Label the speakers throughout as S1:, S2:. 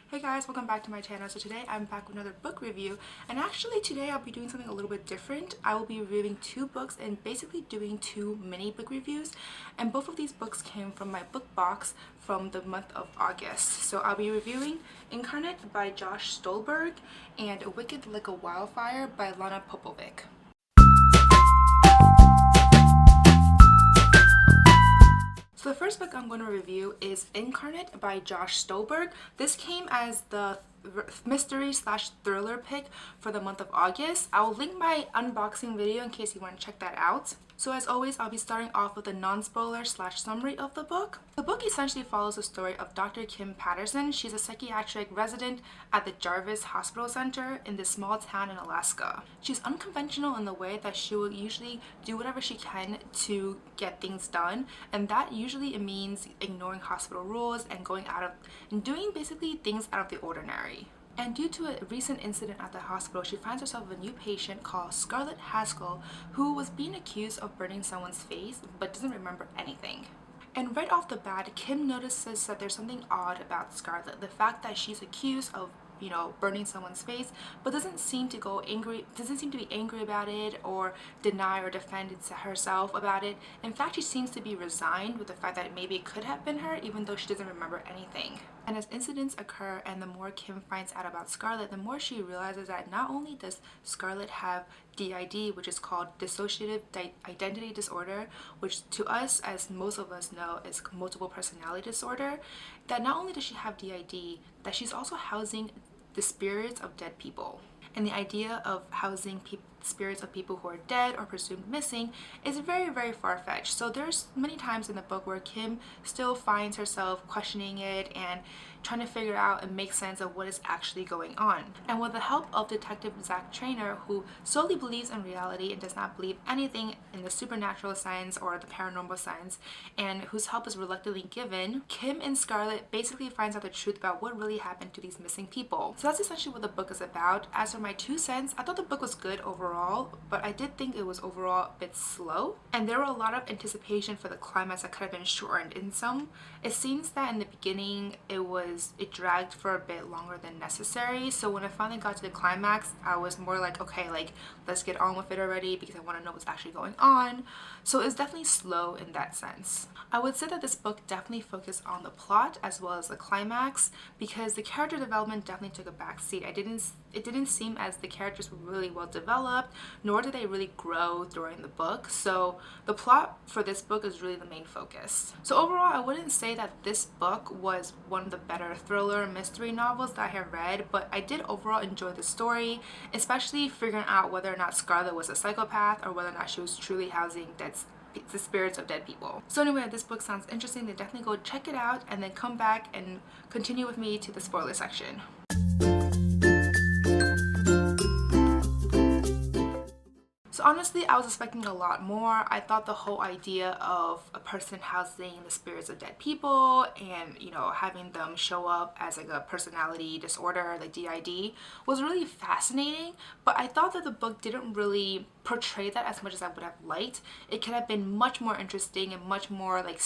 S1: Hey guys, welcome back to my channel. So today I'm back with another book review, and actually today I'll be doing something a little bit different. I will be reviewing two books and basically doing two mini book reviews, and both of these books came from my book box from the month of August. So I'll be reviewing Incarnate by Josh Stolberg and Wicked Like a Wildfire by LANA POPOVIC. So the first book I'm going to review is Incarnate by Josh Stolberg. This came as the mystery slash thriller pick for the month of August. I will link my unboxing video in case you want to check that out. So as always, I'll be starting off with a non-spoiler slash summary of the book. The book essentially follows the story of Dr. Kim Patterson. She's a psychiatric resident at the Jarvis Hospital Center in this small town in Alaska. She's unconventional in the way that she will usually do whatever she can to get things done, and that usually means ignoring hospital rules and doing basically things out of the ordinary. And due to a recent incident at the hospital, she finds herself with a new patient called Scarlett Haskell, who was being accused of burning someone's face but doesn't remember anything. And right off the bat, Kim notices that there's something odd about Scarlett. The fact that she's accused of burning someone's face, but doesn't seem to be angry about it or deny or defend herself about it. In fact, she seems to be resigned with the fact that maybe it could have been her, even though she doesn't remember anything. And as incidents occur and the more Kim finds out about Scarlett, the more she realizes that not only does Scarlett have DID, which is called dissociative identity disorder, which to us, as most of us know, is multiple personality disorder, that not only does she have DID, that she's also housing the spirits of dead people. And the idea of housing spirits of people who are dead or presumed missing is very, very far-fetched. So there's many times in the book where Kim still finds herself questioning it and trying to figure out and make sense of what is actually going on. And with the help of Detective Zach Trainer, who solely believes in reality and does not believe anything in the supernatural science or the paranormal science, and whose help is reluctantly given, Kim and Scarlett basically finds out the truth about what really happened to these missing people. So that's essentially what the book is about. As for my 2 cents, I thought the book was good overall, but I did think it was overall a bit slow, and there were a lot of anticipation for the climax that could have been shortened in some. It seems that in the beginning it dragged for a bit longer than necessary, so when I finally got to the climax, I was more like, okay, like let's get on with it already because I want to know what's actually going on. So it's definitely slow in that sense. I would say that this book definitely focused on the plot as well as the climax, because the character development definitely took a backseat. It didn't seem as the characters were really well developed, nor did they really grow during the book. So the plot for this book is really the main focus. So overall, I wouldn't say that this book was one of the better thriller mystery novels that I have read, but I did overall enjoy the story, especially figuring out whether or not Scarlett was a psychopath or whether or not she was truly housing the spirits of dead people. So anyway, if this book sounds interesting, then definitely go check it out and then come back and continue with me to the spoiler section. So honestly, I was expecting a lot more. I thought the whole idea of a person housing the spirits of dead people and, having them show up as like a personality disorder, like DID, was really fascinating. But I thought that the book didn't really portray that as much as I would have liked. It could have been much more interesting and much more like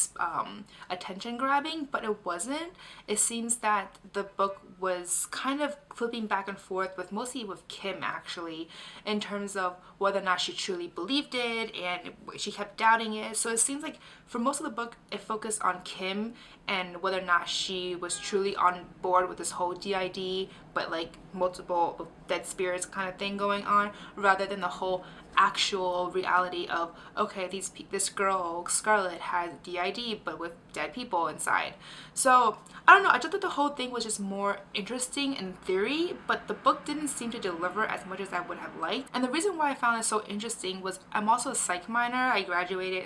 S1: attention grabbing, but it wasn't. It seems that the book was kind of flipping back and forth mostly with Kim, actually, in terms of whether or not she truly believed it, and she kept doubting it. So it seems like for most of the book it focused on Kim and whether or not she was truly on board with this whole DID but like multiple dead spirits kind of thing going on, rather than the whole actual reality of, okay, this girl Scarlett has DID but with dead people inside. So I don't know, I just thought the whole thing was just more interesting in theory, but the book didn't seem to deliver as much as I would have liked. And the reason why I found it so interesting was I'm also a psych minor. I graduated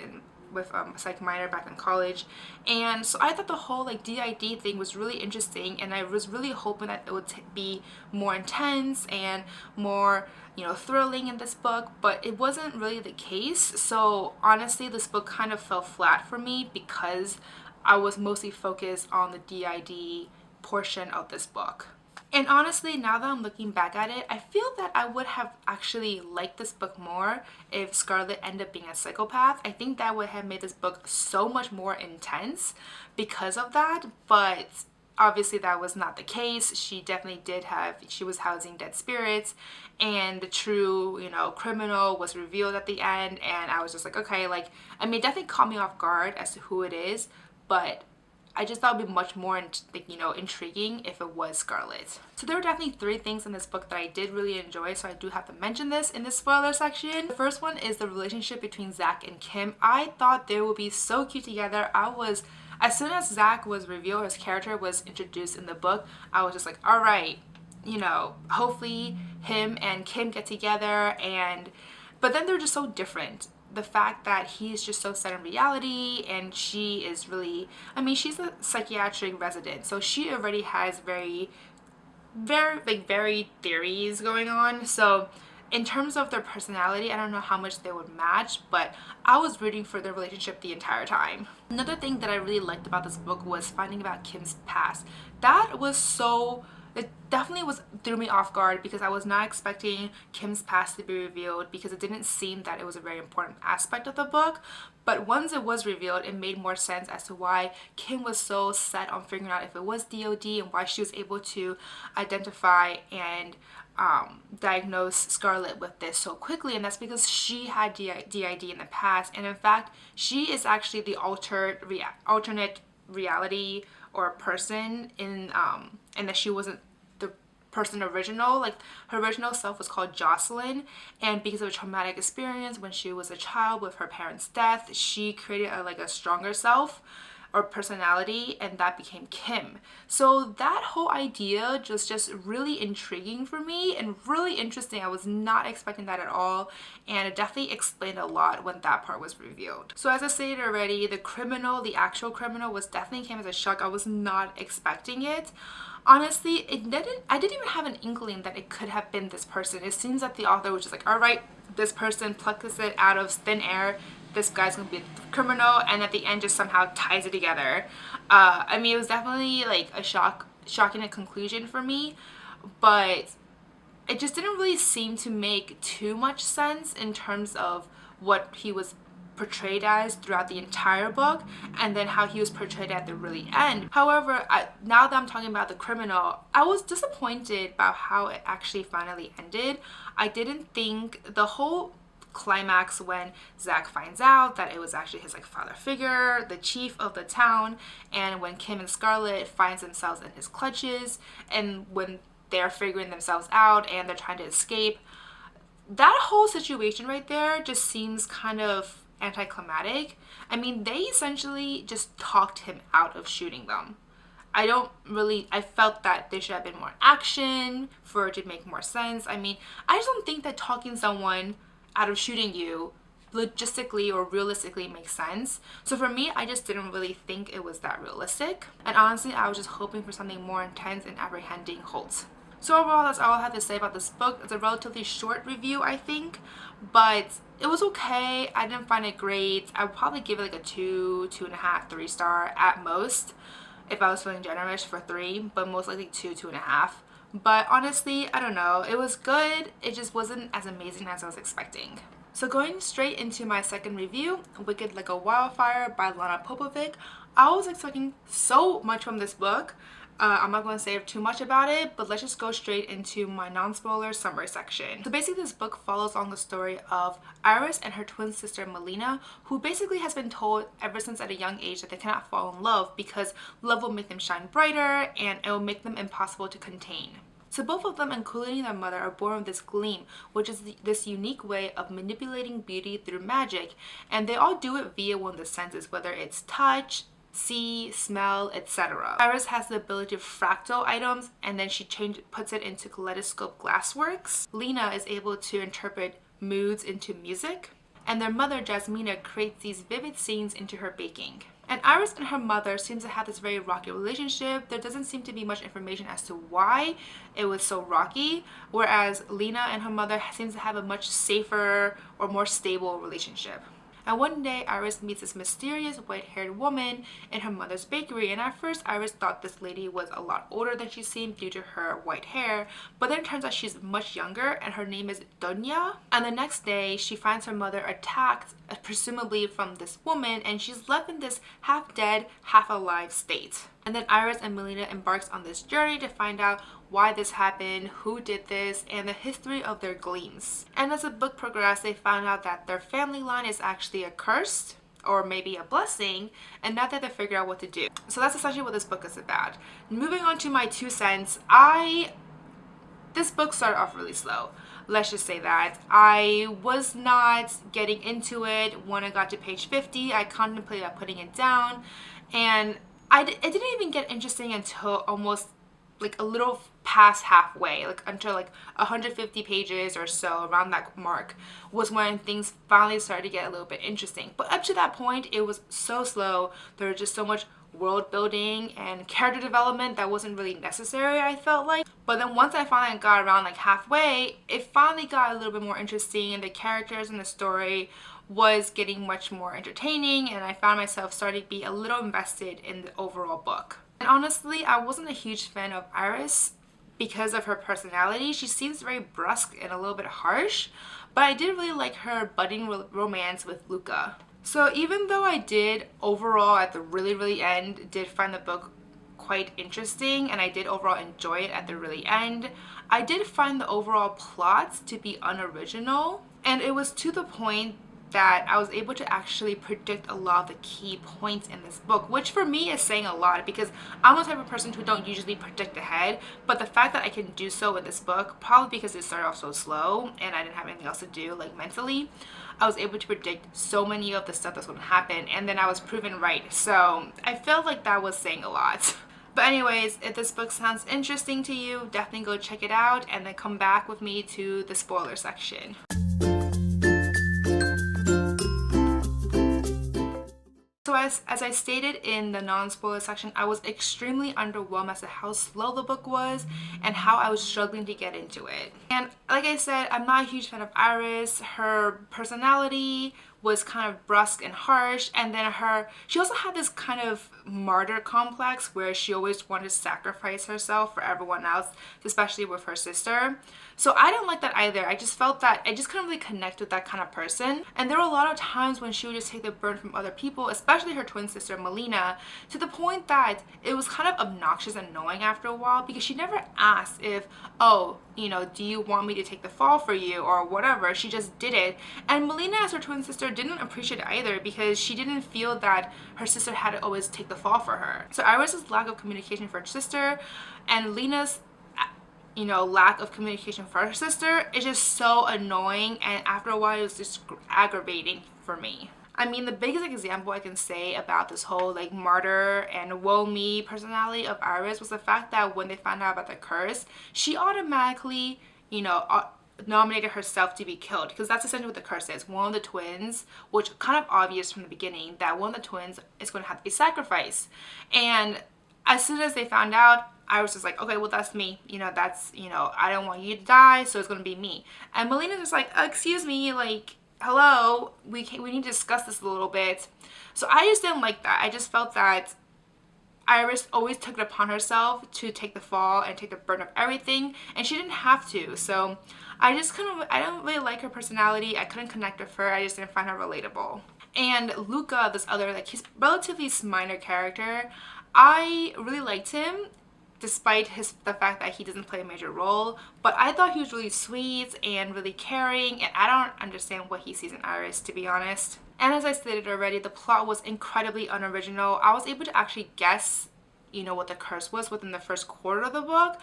S1: with a psych minor back in college, and so I thought the whole like DID thing was really interesting, and I was really hoping that it would be more intense and more thrilling in this book, but it wasn't really the case. So honestly, this book kind of fell flat for me because I was mostly focused on the DID portion of this book. And honestly, now that I'm looking back at it, I feel that I would have actually liked this book more if Scarlett ended up being a psychopath. I think that would have made this book so much more intense because of that, but obviously that was not the case. She definitely she was housing dead spirits, and the true, you know, criminal was revealed at the end. And I was just like, okay, like, I mean, it definitely caught me off guard as to who it is, but I just thought it would be much more, you know, intriguing if it was Scarlet. So there were definitely 3 things in this book that I did really enjoy, so I do have to mention this in the spoiler section. The first one is the relationship between Zach and Kim. I thought they would be so cute together. As soon as Zach was revealed, his character was introduced in the book, I was just like, all right, you know, hopefully him and Kim get together. But then they're just so different. The fact that he's just so set in reality, and she is really, I mean, she's a psychiatric resident, so she already has very theories going on. So in terms of their personality, I don't know how much they would match, but I was rooting for their relationship the entire time. Another thing that I really liked about this book was finding about Kim's past. It definitely threw me off guard, because I was not expecting Kim's past to be revealed, because it didn't seem that it was a very important aspect of the book. But once it was revealed, it made more sense as to why Kim was so set on figuring out if it was DOD, and why she was able to identify and diagnose Scarlet with this so quickly. And that's because she had DID in the past, and in fact she is actually the alternate reality or person in and that she wasn't the person original. Like, her original self was called Jocelyn, and because of a traumatic experience when she was a child with her parents' death, she created a stronger self or personality, and that became Kim. So that whole idea just really intriguing for me and really interesting. I was not expecting that at all, and it definitely explained a lot when that part was revealed. So as I stated already, the actual criminal definitely came as a shock. I was not expecting it. Honestly, I didn't even have an inkling that it could have been this person. It seems that the author was just like, all right, this person plucks it out of thin air, this guy's gonna be a criminal, and at the end just somehow ties it together. I mean, it was definitely like a shocking conclusion for me, but it just didn't really seem to make too much sense in terms of what he was portrayed as throughout the entire book, and then how he was portrayed at the really end. However, now that I'm talking about the criminal, I was disappointed about how it actually finally ended. I didn't think the whole climax when Zach finds out that it was actually his father figure, the chief of the town, and when Kim and Scarlet finds themselves in his clutches, and when they're figuring themselves out and they're trying to escape, that whole situation right there just seems kind of anticlimactic. I mean, they essentially just talked him out of shooting them. I felt that there should have been more action for it to make more sense. I mean, I just don't think that talking someone out of shooting you logistically or realistically makes sense. So for me, I just didn't really think it was that realistic. And honestly, I was just hoping for something more intense and apprehending Holt. So overall, that's all I have to say about this book. It's a relatively short review, I think, but it was okay. I didn't find it great. I would probably give it like a 2, 2.5, 3 star at most if I was feeling generous for 3, but most likely 2, 2.5. But honestly, I don't know. It was good. It just wasn't as amazing as I was expecting. So going straight into my second review, Wicked Like a Wildfire by LANA Popovic. I was expecting so much from this book. I'm not going to say too much about it, but let's just go straight into my non-spoiler summary section. So basically, this book follows on the story of Iris and her twin sister Melina, who basically has been told ever since at a young age that they cannot fall in love because love will make them shine brighter and it will make them impossible to contain. So both of them, including their mother, are born with this gleam, which is this unique way of manipulating beauty through magic, and they all do it via one of the senses, whether it's touch, see, smell, etc. Iris has the ability to fractal items, and then she puts it into kaleidoscope glassworks. Lena is able to interpret moods into music, and their mother Jasmina creates these vivid scenes into her baking. And Iris and her mother seems to have this very rocky relationship. There doesn't seem to be much information as to why it was so rocky, whereas Lena and her mother seems to have a much safer or more stable relationship. And one day, Iris meets this mysterious white-haired woman in her mother's bakery, and at first Iris thought this lady was a lot older than she seemed due to her white hair, but then it turns out she's much younger, and her name is Donya. And the next day, she finds her mother attacked, presumably from this woman, and she's left in this half-dead, half-alive state. And then Iris and Melina embarks on this journey to find out why this happened, who did this, and the history of their gleams. And as the book progressed, they found out that their family line is actually a curse or maybe a blessing, and now they have to figure out what to do. So that's essentially what this book is about. Moving on to my 2 cents, this book started off really slow. Let's just say that. I was not getting into it. When I got to page 50, I contemplated putting it down, and it didn't even get interesting until almost like a little past halfway, like until like 150 pages or so, around that mark was when things finally started to get a little bit interesting. But up to that point, it was so slow. There was just so much world building and character development that wasn't really necessary, I felt like. But then once I finally got around like halfway, it finally got a little bit more interesting, and the characters and the story was getting much more entertaining, and I found myself starting to be a little invested in the overall book. And honestly, I wasn't a huge fan of Iris because of her personality. She seems very brusque and a little bit harsh, but I did really like her budding romance with Luca. So even though I did overall at the really end did find the book quite interesting, and I did overall enjoy it at the really end, I did find the overall plot to be unoriginal, and it was to the point that I was able to actually predict a lot of the key points in this book, which for me is saying a lot because I'm the type of person who don't usually predict ahead. But the fact that I can do so in this book, probably because it started off so slow and I didn't have anything else to do, like mentally, I was able to predict so many of the stuff that's going to happen, and then I was proven right. So I felt like that was saying a lot. But anyways, if this book sounds interesting to you, definitely go check it out and then come back with me to the spoiler section. So as I stated in the non-spoiler section, I was extremely underwhelmed as to how slow the book was and how I was struggling to get into it. And like I said, I'm not a huge fan of Iris. Her personality was kind of brusque and harsh, and then she also had this kind of martyr complex where she always wanted to sacrifice herself for everyone else, especially with her sister. So I didn't like that either. I just felt that I just couldn't really connect with that kind of person, and there were a lot of times when she would just take the burden from other people, especially her twin sister Melina, to the point that it was kind of obnoxious and annoying after a while, because she never asked if, oh, you know, do you want me to take the fall for you or whatever. She just did it. And Melina, as her twin sister, didn't appreciate it either, because she didn't feel that her sister had to always take the fall for her. So Iris's lack of communication for her sister and Lena's lack of communication for her sister is just so annoying, and after a while it was just aggravating for me. I mean, the biggest example I can say about this whole like martyr and woe me personality of Iris was the fact that when they found out about the curse, she automatically, nominated herself to be killed, because that's essentially what the curse is. One of the twins, which kind of obvious from the beginning, that one of the twins is going to have to be sacrificed. And as soon as they found out, Iris was like, okay, well, that's me. That's, I don't want you to die, so it's going to be me. And Melina's just like, excuse me, like, hello, we need to discuss this a little bit. So I just didn't like that. I just felt that Iris always took it upon herself to take the fall and take the burden of everything, and she didn't have to. So I don't really like her personality. I couldn't connect with her. I just didn't find her relatable. And Luca, this other, like, he's relatively minor character, I really liked him, despite the fact that he doesn't play a major role. But I thought he was really sweet and really caring, and I don't understand what he sees in Iris, to be honest. And as I stated already, the plot was incredibly unoriginal. I was able to actually guess, what the curse was within the first quarter of the book.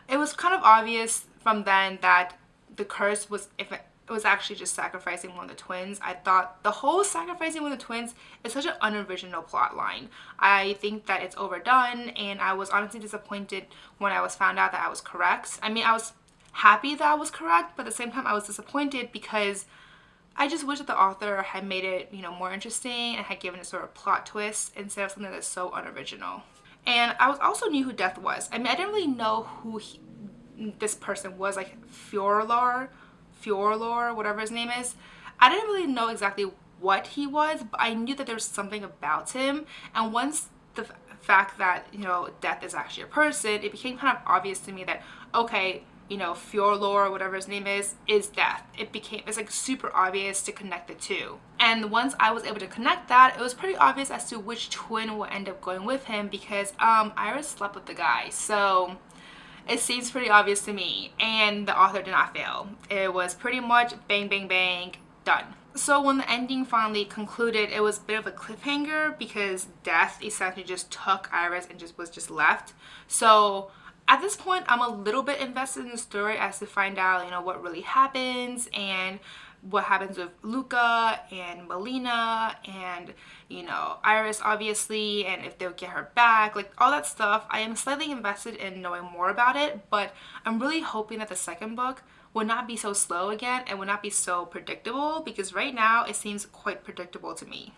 S1: It was kind of obvious from then that the curse was, if it was actually just sacrificing one of the twins. I thought the whole sacrificing one of the twins is such an unoriginal plot line. I think that it's overdone, and I was honestly disappointed when I was found out that I was correct. I mean, I was happy that I was correct, but at the same time I was disappointed because I just wish that the author had made it, more interesting and had given a sort of plot twist instead of something that's so unoriginal. And I also knew who Death was. I mean, I didn't really know who this person was, like Fiorlor, whatever his name is. I didn't really know exactly what he was, but I knew that there was something about him. And once the fact that, Death is actually a person, it became kind of obvious to me that, okay, you know, Fjorlor, whatever his name is death. It's like super obvious to connect the two. And once I was able to connect that, it was pretty obvious as to which twin will end up going with him, because Iris slept with the guy. So it seems pretty obvious to me, and the author did not fail. It was pretty much bang, bang, bang, done. So when the ending finally concluded, it was a bit of a cliffhanger because death essentially just took Iris and was just left. So at this point, I'm a little bit invested in the story as to find out, you know, what really happens and what happens with Luca and Melina and, you know, Iris obviously, and if they'll get her back, like all that stuff. I am slightly invested in knowing more about it, but I'm really hoping that the second book will not be so slow again and will not be so predictable, because right now it seems quite predictable to me.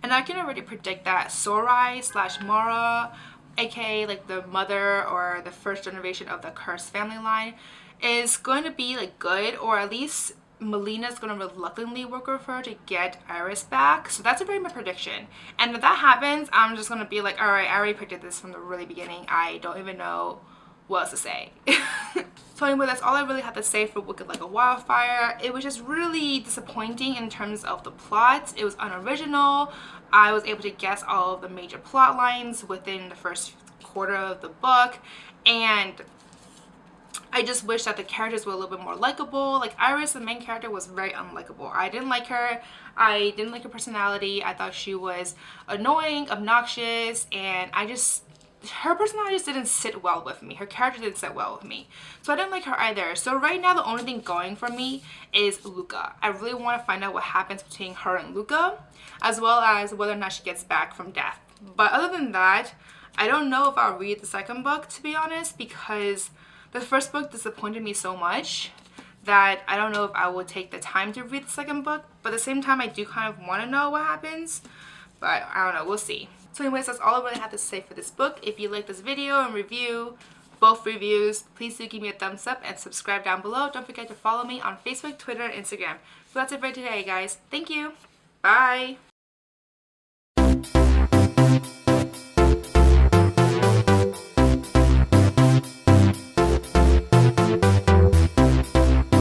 S1: And I can already predict that Sorai / Mara, aka like the mother or the first generation of the cursed family line, is going to be like good, or at least Melina's going to reluctantly work with her to get Iris back. So that's a very big prediction. And if that happens, I'm just going to be like, alright, I already predicted this from the really beginning. I don't even know what else to say. So anyway, that's all I really have to say for Wicked Like a Wildfire. It was just really disappointing in terms of the plot. It was unoriginal. I was able to guess all of the major plot lines within the first quarter of the book, and I just wish that the characters were a little bit more likable. Like Iris, the main character, was very unlikable. I didn't like her. I didn't like her personality. I thought she was annoying, obnoxious, and her personality just didn't sit well with me. Her character didn't sit well with me. So I didn't like her either. So right now the only thing going for me is Luca. I really want to find out what happens between her and Luca, as well as whether or not she gets back from death. But other than that, I don't know if I'll read the second book, to be honest, because the first book disappointed me so much that I don't know if I will take the time to read the second book. But at the same time, I do kind of want to know what happens. But I don't know, we'll see. So anyways, that's all I really have to say for this book. If you like this video and review, both reviews, please do give me a thumbs up and subscribe down below. Don't forget to follow me on Facebook, Twitter, and Instagram. So that's it for today, guys. Thank you. Bye.